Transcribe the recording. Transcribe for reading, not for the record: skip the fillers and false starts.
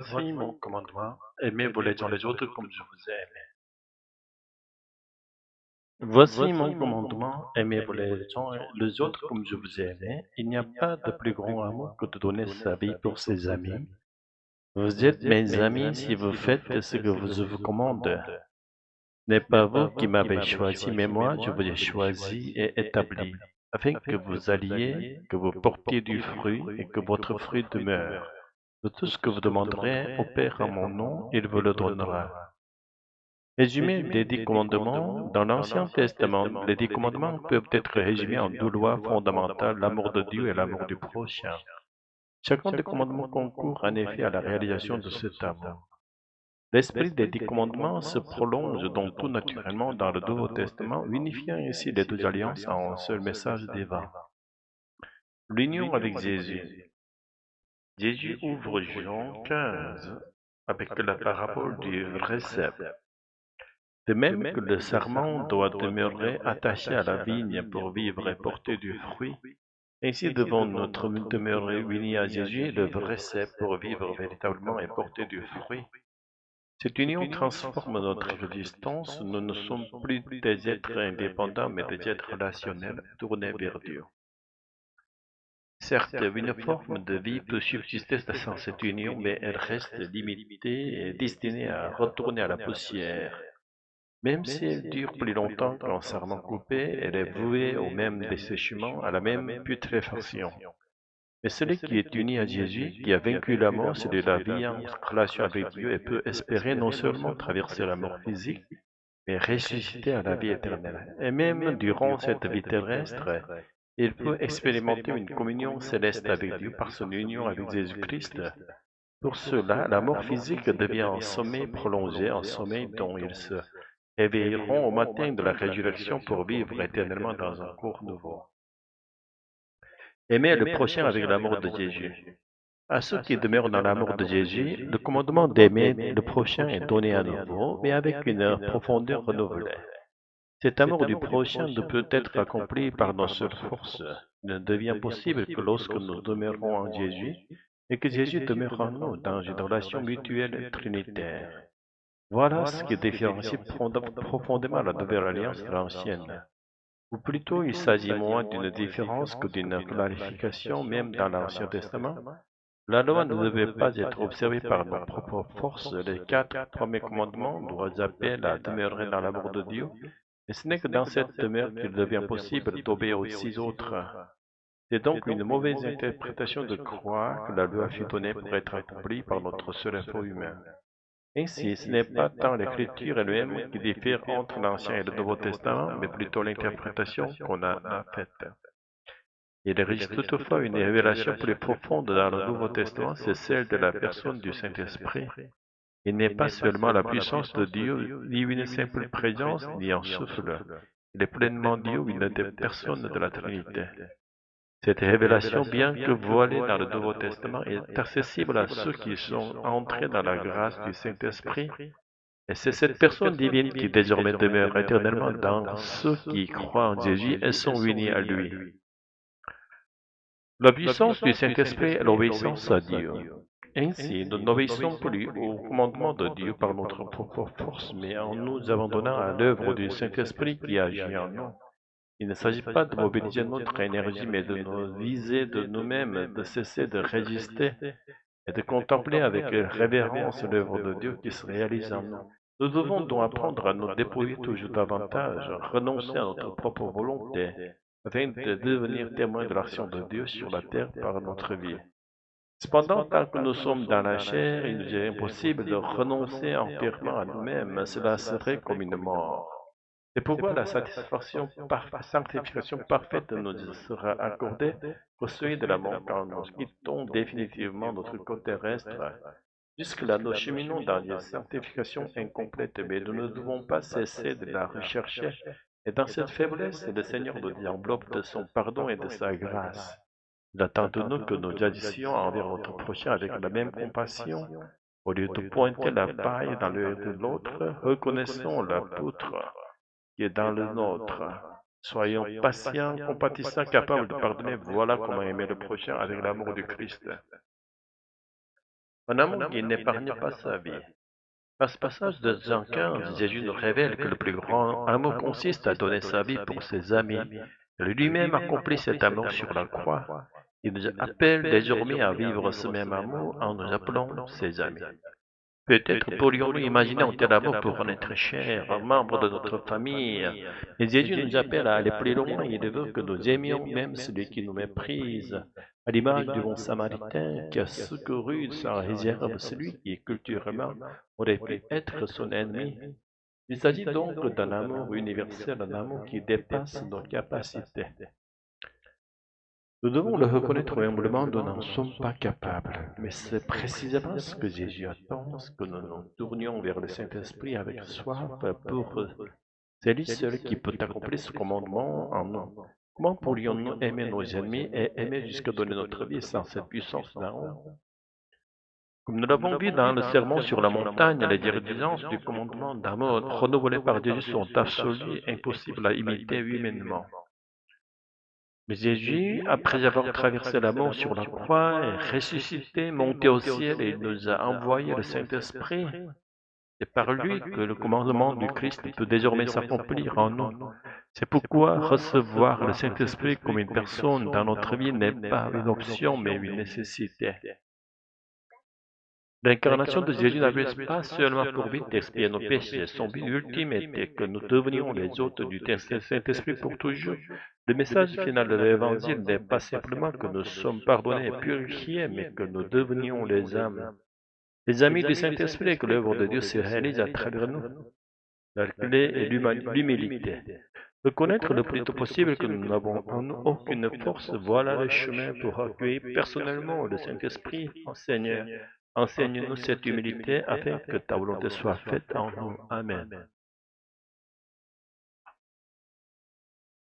Voici mon commandement, aimez-vous les uns les autres comme je vous ai aimé. Voici mon commandement, aimez-vous les uns les autres comme je vous ai aimé. Il n'y a pas de plus grand amour que de donner sa vie pour ses amis. Vous êtes mes amis si vous faites ce que je vous commande. Ce n'est pas vous qui m'avez choisi, mais moi je vous ai choisi et établi, afin que vous alliez, que vous portiez du fruit et que votre fruit demeure. De tout ce que vous demanderez au Père en mon nom, il vous le donnera. Résumé des 10 commandements. Dans l'Ancien Testament, les 10 commandements peuvent être résumés en deux lois fondamentales, l'amour de Dieu et l'amour du prochain. Chacun des commandements concourt en effet à la réalisation de cet amour. L'esprit des 10 commandements se prolonge donc tout naturellement dans le Nouveau Testament, unifiant ainsi les deux alliances en un seul message divin. L'union avec Jésus. Jésus ouvre Jean 15 avec la parabole du vrai cep. De même que le sarment doit demeurer attaché à la vigne pour vivre et porter du fruit, ainsi devons-nous demeurer unis à Jésus, le vrai cep, pour vivre véritablement et porter du fruit. Cette union transforme notre existence. Nous ne sommes plus des êtres indépendants, mais des êtres relationnels tournés vers Dieu. Certes, une forme de vie peut subsister sans cette union, mais elle reste limitée et destinée à retourner à la poussière. Même si elle dure plus longtemps qu'un sarment coupé, elle est vouée au même dessèchement, à la même putréfaction. Mais celui qui est uni à Jésus, qui a vaincu la mort, c'est de la vie en relation avec Dieu et peut espérer non seulement traverser la mort physique, mais ressusciter à la vie éternelle. Et même durant cette vie terrestre, il peut expérimenter une communion céleste avec Dieu par son union avec Jésus-Christ. Pour cela, la mort physique devient un sommeil prolongé, un sommeil dont il se réveilleront au matin de la résurrection pour vivre éternellement dans un corps nouveau. Aimer le prochain avec l'amour de Jésus. À ceux qui demeurent dans l'amour de Jésus, le commandement d'aimer le prochain est donné à nouveau, mais avec une profondeur renouvelée. Cet amour du prochain ne peut être accompli par nos seules forces. Il ne devient possible que lorsque nous demeurons en Jésus et que Jésus demeure en nous dans une relation mutuelle et trinitaire. Voilà ce qui différencie profondément la nouvelle alliance de l'ancienne. Ou plutôt, il s'agit moins d'une différence que d'une clarification, même dans l'Ancien Testament. La loi ne devait pas être observée par nos propres forces. Les 4 premiers commandements nous appellent à demeurer dans l'amour de Dieu, et ce n'est que dans cette demeure qu'il devient possible d'obéir aux 6 autres. C'est donc une mauvaise interprétation de croire que la loi fut donnée pour être accomplie par notre seul effort humain. Ainsi, ce n'est pas tant l'écriture elle-même qui diffère entre l'Ancien et le Nouveau Testament, mais plutôt l'interprétation qu'on en a faite. Il existe toutefois une révélation plus profonde dans le Nouveau Testament, c'est celle de la personne du Saint-Esprit. Il n'est pas seulement la puissance de Dieu, ni une simple présence, ni un souffle. Il est pleinement Dieu, une des personnes de la Trinité. Cette révélation, bien que voilée dans le Nouveau Testament, est accessible à ceux qui sont entrés dans la grâce du Saint-Esprit, et c'est cette personne divine qui désormais demeure éternellement dans ceux qui croient en Jésus et sont unis à lui. La puissance du Saint-Esprit est l'obéissance à Dieu. Ainsi, nous n'obéissons plus au commandement de Dieu par notre propre force, mais en nous abandonnant à l'œuvre du Saint-Esprit qui agit en nous. Il ne s'agit pas de mobiliser notre énergie, mais de nous viser de nous-mêmes, de cesser de résister et de contempler avec révérence l'œuvre de Dieu qui se réalise en nous. Nous devons donc apprendre à nous dépouiller toujours davantage, renoncer à notre propre volonté, afin de devenir témoins de l'action de Dieu sur la terre par notre vie. Cependant, tant que nous sommes dans la chair, il nous est impossible de renoncer entièrement à nous-mêmes. Cela serait comme une mort. C'est pourquoi la sanctification parfaite nous sera accordée au seuil de la mort quand nous quittons définitivement notre corps terrestre. Jusque-là, nous cheminons dans une sanctification incomplète, mais nous ne devons pas cesser de la rechercher. Et dans cette faiblesse, le Seigneur nous enveloppe de son pardon et de sa grâce. Il attend de nous que nous agissions envers notre prochain avec la même compassion. Au lieu de pointer la paille dans l'œil de l'autre, reconnaissons la poutre qui est dans le nôtre. Soyons patients, compatissants, capables de pardonner. Voilà comment aimer le prochain avec l'amour du Christ. un amour qui n'épargne pas sa vie. Par ce passage de Jean 15, Jésus nous révèle que le plus grand amour consiste à donner sa vie pour ses amis. Il lui-même accomplit cet amour sur la croix. Il nous appelle désormais à vivre ce même amour en nous appelant ses amis. Peut-être pourrions-nous imaginer un tel amour pour un être cher, un membre de notre famille. Mais Jésus nous appelle à aller plus loin. Il veut que nous aimions même celui qui nous méprise. À l'image du bon samaritain qui a secouru sans réserve celui qui culturellement aurait pu être son ennemi. Il s'agit donc d'un amour universel, un amour qui dépasse nos capacités. Nous devons le reconnaître humblement, nous n'en sommes pas capables. Mais c'est précisément ce que Jésus attend, ce que nous nous tournions vers le Saint-Esprit avec soif pour c'est lui seul qui peut accomplir ce commandement en nous. Comment pourrions-nous aimer nos ennemis et aimer jusqu'à donner notre vie sans cette puissance d'en haut? Comme nous l'avons vu dans le sermon sur la montagne, les dirigeances du commandement d'amour renouvelé par Jésus sont absolues et impossibles à imiter humainement. Mais Jésus, après avoir traversé la mort sur la croix, est ressuscité, monté au ciel et nous a envoyé le Saint-Esprit. C'est par lui que le commandement du Christ peut désormais s'accomplir en nous. C'est pourquoi recevoir le Saint-Esprit comme une personne dans notre vie n'est pas une option mais une nécessité. L'incarnation de Jésus n'avait pas seulement pour but d'expier nos péchés, son but ultime était que nous devenions les hôtes du Saint-Esprit pour toujours. Le message final de l'Évangile n'est pas simplement que nous sommes pardonnés et purifiés, mais que nous devenions les amis du Saint-Esprit et que l'œuvre de Dieu se réalise à travers nous. La clé est l'humilité. Reconnaître le plus tôt possible que nous n'avons en nous aucune force, voilà le chemin pour accueillir personnellement le Saint-Esprit, Seigneur. Enseigne-nous cette humilité afin que ta volonté soit faite en nous. Amen.